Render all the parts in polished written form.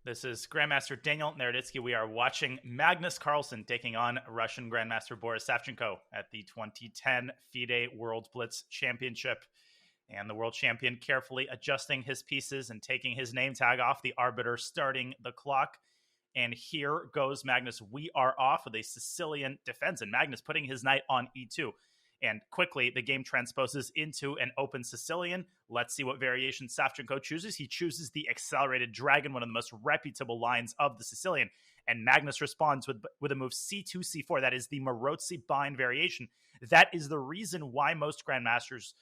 This is Grandmaster Daniel Naroditsky. We are watching Magnus Carlsen taking on Russian Grandmaster Boris Savchenko at the 2010 FIDE World Blitz Championship. And the world champion carefully adjusting his pieces and taking his name tag off, the arbiter starting the clock. And here goes Magnus. We are off with a Sicilian defense, and Magnus putting his knight on e2. And quickly, the game transposes into an open Sicilian. Let's see what variation Savchenko chooses. He chooses the accelerated dragon, one of the most reputable lines of the Sicilian. And Magnus responds with a move c2, c4. That is the Maroczy Bind variation. That is the reason why most grandmasters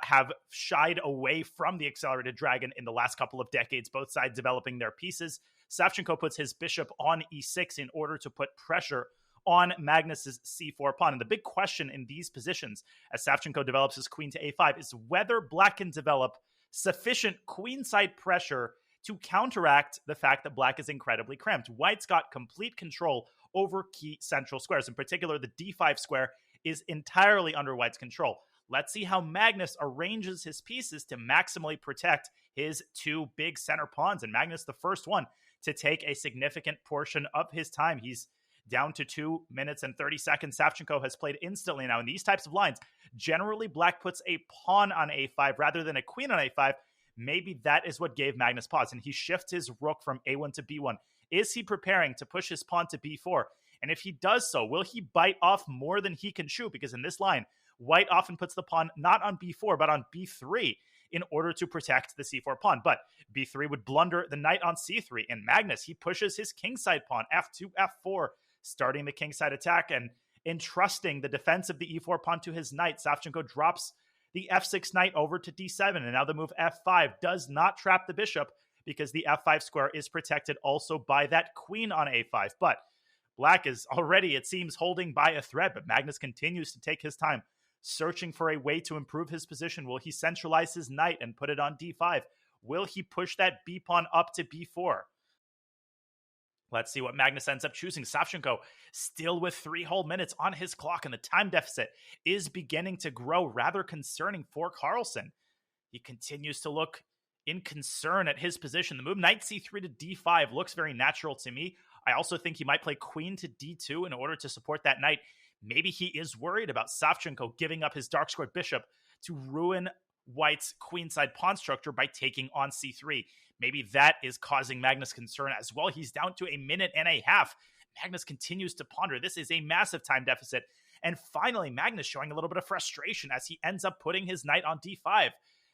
have shied away from the accelerated dragon in the last couple of decades, both sides developing their pieces. Savchenko puts his bishop on e6 in order to put pressure on Magnus's c4 pawn. And the big question in these positions, as Savchenko develops his queen to a5, is whether black can develop sufficient queenside pressure to counteract the fact that black is incredibly cramped. White's got complete control over key central squares. In particular, the d5 square is entirely under White's control. Let's see how Magnus arranges his pieces to maximally protect his two big center pawns. And Magnus, the first one to take a significant portion of his time. He's down to 2 minutes and 30 seconds. Savchenko has played instantly now. In these types of lines, generally black puts a pawn on a5 rather than a queen on a5. Maybe that is what gave Magnus pause. And he shifts his rook from a1 to b1. Is he preparing to push his pawn to b4? And if he does so, will he bite off more than he can chew? Because in this line, White often puts the pawn not on b4, but on b3 in order to protect the c4 pawn. But b3 would blunder the knight on c3. And Magnus, he pushes his kingside pawn, f2, f4, starting the kingside attack and entrusting the defense of the e4 pawn to his knight. Savchenko drops the f6 knight over to d7. And now the move f5 does not trap the bishop because the f5 square is protected also by that queen on a5. But black is already, it seems, holding by a thread. But Magnus continues to take his time, searching for a way to improve his position. Will he centralize his knight and put it on d5? Will he push that b pawn up to b4? Let's see what Magnus ends up choosing. Savchenko still with 3 whole minutes on his clock, and the time deficit is beginning to grow, rather concerning for Carlsen. He continues to look in concern at his position. The move knight c3 to d5 looks very natural to me. I also think he might play queen to d2 in order to support that knight. Maybe he is worried about Savchenko giving up his dark squared bishop to ruin White's queenside pawn structure by taking on c3. Maybe that is causing Magnus concern as well. He's down to 1.5 minutes. Magnus continues to ponder. This is a massive time deficit. And finally, Magnus showing a little bit of frustration as he ends up putting his knight on d5.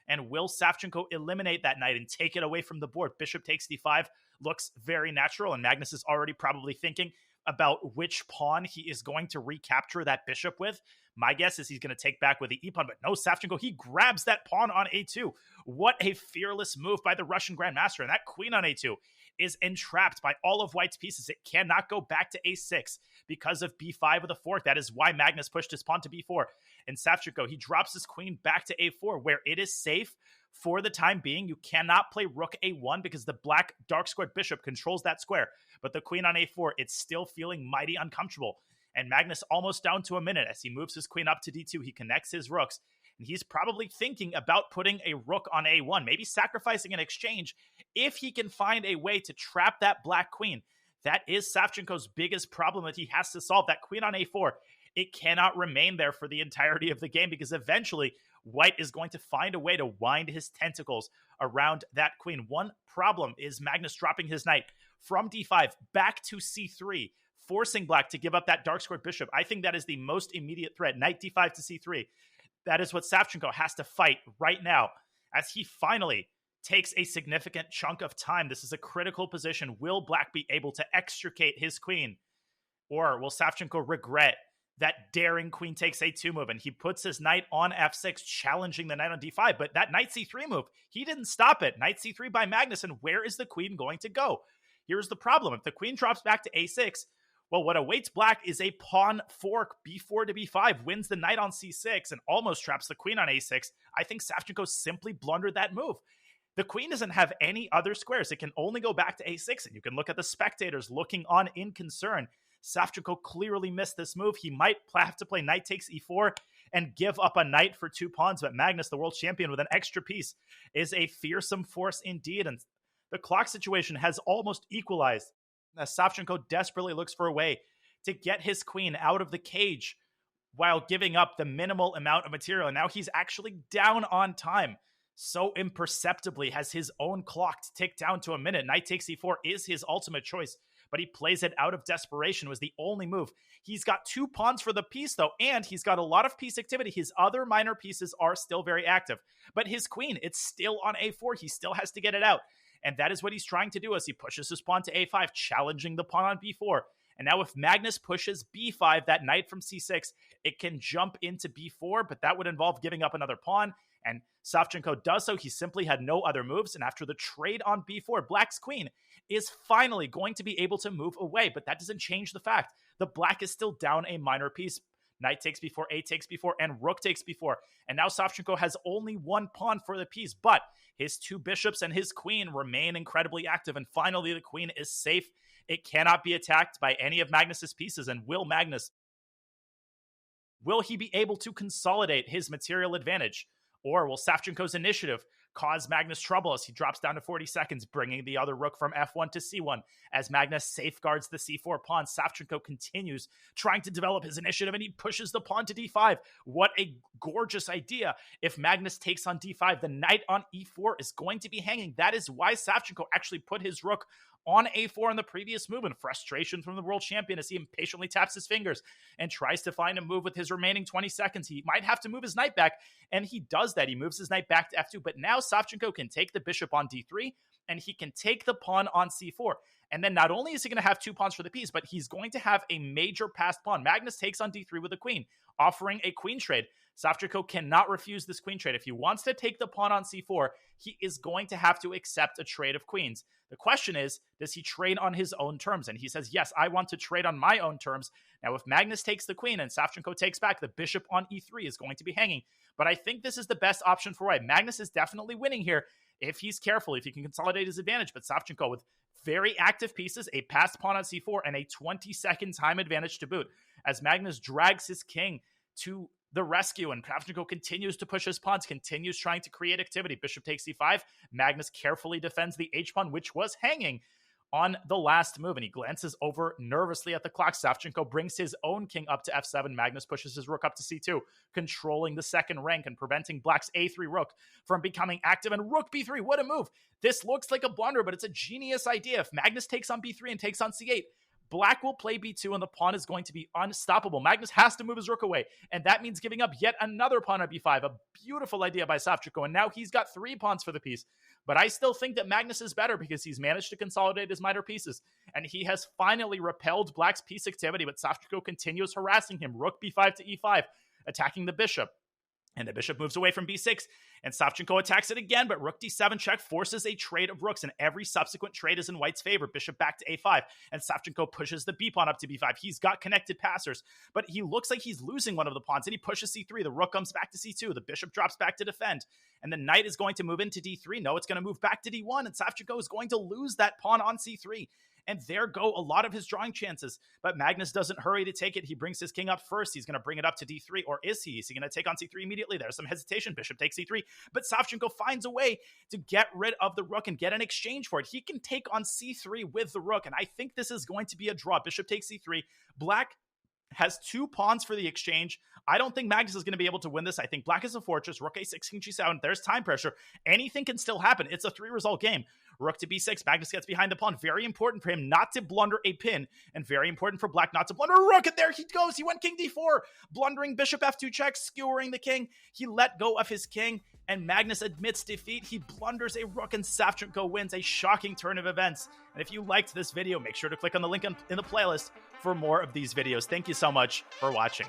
And will Savchenko eliminate that knight and take it away from the board? Bishop takes d5 looks very natural, and Magnus is already probably thinking about which pawn he is going to recapture that bishop with. My guess is he's going to take back with the e-pawn, but no, Savchenko, he grabs that pawn on a2. What a fearless move by the Russian Grandmaster, and that queen on a2 is entrapped by all of White's pieces. It cannot go back to a6 because of b5 with a fork. That is why Magnus pushed his pawn to b4. And Savchenko, he drops his queen back to a4, where it is safe for the time being. You cannot play rook a1 because the black dark squared bishop controls that square. But the queen on a4, it's still feeling mighty uncomfortable. And Magnus almost down to 1 minute as he moves his queen up to d2. He connects his rooks. And he's probably thinking about putting a rook on a1, maybe sacrificing an exchange if he can find a way to trap that black queen. That is Savchenko's biggest problem that he has to solve. That queen on a4, it cannot remain there for the entirety of the game because eventually White is going to find a way to wind his tentacles around that queen. One problem is Magnus dropping his knight from d5 back to c3, forcing black to give up that dark squared bishop. I think that is the most immediate threat. Knight d5 to c3. That is what Savchenko has to fight right now as he finally takes a significant chunk of time. This is a critical position. Will black be able to extricate his queen? Or will Savchenko regret that daring queen takes a2 move? And he puts his knight on f6, challenging the knight on d5. But that knight c3 move, he didn't stop it. Knight c3 by Magnus. And where is the queen going to go? Here's the problem. If the queen drops back to a6, well, what awaits black is a pawn fork. b4 to b5 wins the knight on c6 and almost traps the queen on a6. I think Savchenko simply blundered that move. The queen doesn't have any other squares. It can only go back to a6. And you can look at the spectators looking on in concern. Savchenko clearly missed this move. He might have to play knight takes e4 and give up a knight for 2 pawns. But Magnus, the world champion with an extra piece, is a fearsome force indeed. And The clock situation has almost equalized as Savchenko desperately looks for a way to get his queen out of the cage while giving up the minimal amount of material. And now he's actually down on time. So imperceptibly has his own clock ticked down to a minute. Knight takes e4 is his ultimate choice, but he plays it out of desperation, was the only move. He's got 2 pawns for the piece, though, and he's got a lot of piece activity. His other minor pieces are still very active, but his queen, it's still on a4. He still has to get it out, and that is what he's trying to do as he pushes his pawn to a5, challenging the pawn on b4. And now if Magnus pushes b5, that knight from c6, it can jump into b4, but that would involve giving up another pawn. And Savchenko does so. He simply had no other moves. And after the trade on b4, Black's queen is finally going to be able to move away. But that doesn't change the fact that Black is still down a minor piece. Knight takes b4, a takes b4, and rook takes b4. And now Savchenko has only 1 pawn for the piece, but his 2 bishops and his queen remain incredibly active. And finally, the queen is safe. It cannot be attacked by any of Magnus's pieces. And will he be able to consolidate his material advantage? Or will Savchenko's initiative cause Magnus trouble as he drops down to 40 seconds, bringing the other rook from f1 to c1? As Magnus safeguards the c4 pawn, Savchenko continues trying to develop his initiative, and he pushes the pawn to d5. What a gorgeous idea. If Magnus takes on d5, the knight on e4 is going to be hanging. That is why Savchenko actually put his rook on a4 in the previous move, in frustration from the world champion as he impatiently taps his fingers and tries to find a move with his remaining 20 seconds. He might have to move his knight back, and he does that. He moves his knight back to f2, but now Savchenko can take the bishop on d3, and he can take the pawn on c4. And then not only is he going to have 2 pawns for the piece, but he's going to have a major passed pawn. Magnus takes on d3 with a queen, offering a queen trade. Savchenko cannot refuse this queen trade. If he wants to take the pawn on c4, he is going to have to accept a trade of queens. The question is, does he trade on his own terms? And he says, yes, I want to trade on my own terms. Now, if Magnus takes the queen and Savchenko takes back, the bishop on e3 is going to be hanging. But I think this is the best option for white. Magnus is definitely winning here if he's careful, if he can consolidate his advantage. But Savchenko with very active pieces, a passed pawn on c4, and a 20-second time advantage to boot, as Magnus drags his king to the rescue, and Savchenko continues to push his pawns, continues trying to create activity. Bishop takes c5. Magnus carefully defends the h-pawn, which was hanging on the last move, and he glances over nervously at the clock. Savchenko brings his own king up to f7. Magnus pushes his rook up to c2, controlling the second rank and preventing Black's a3 rook from becoming active. And rook b3, what a move. This looks like a blunder, but it's a genius idea. If Magnus takes on b3 and takes on c8, Black will play b2, and the pawn is going to be unstoppable. Magnus has to move his rook away, and that means giving up yet another pawn on b5. A beautiful idea by Savchenko, and now he's got 3 pawns for the piece. But I still think that Magnus is better because he's managed to consolidate his minor pieces, and he has finally repelled Black's piece activity, but Savchenko continues harassing him. Rook b5 to e5, attacking the bishop. And the bishop moves away from b6, and Savchenko attacks it again, but rook d7 check forces a trade of rooks, and every subsequent trade is in white's favor. Bishop back to a5, and Savchenko pushes the b-pawn up to b5. He's got connected passers, but he looks like he's losing one of the pawns, and he pushes c3. The rook comes back to c2. The bishop drops back to defend, and the knight is going to move into d3. No, it's going to move back to d1, and Savchenko is going to lose that pawn on c3. And there go a lot of his drawing chances. But Magnus doesn't hurry to take it. He brings his king up first. He's going to bring it up to d3. Or is he? Is he going to take on c3 immediately? There's some hesitation. Bishop takes c3. But Savchenko finds a way to get rid of the rook and get an exchange for it. He can take on c3 with the rook. And I think this is going to be a draw. Bishop takes c3. Black has 2 pawns for the exchange. I don't think Magnus is going to be able to win this. I think Black is a fortress. Rook a6, king g7. There's time pressure. Anything can still happen. It's a 3-result game. Rook to b6. Magnus gets behind the pawn. Very important for him not to blunder a pin, and very important for Black not to blunder a rook. And there he goes. He went king d4, blundering bishop f2 check, skewering the king. He let go of his king, and Magnus admits defeat. He blunders a rook, and Savchenko wins. A shocking turn of events. And if you liked this video, make sure to click on the link in the playlist for more of these videos. Thank you so much for watching.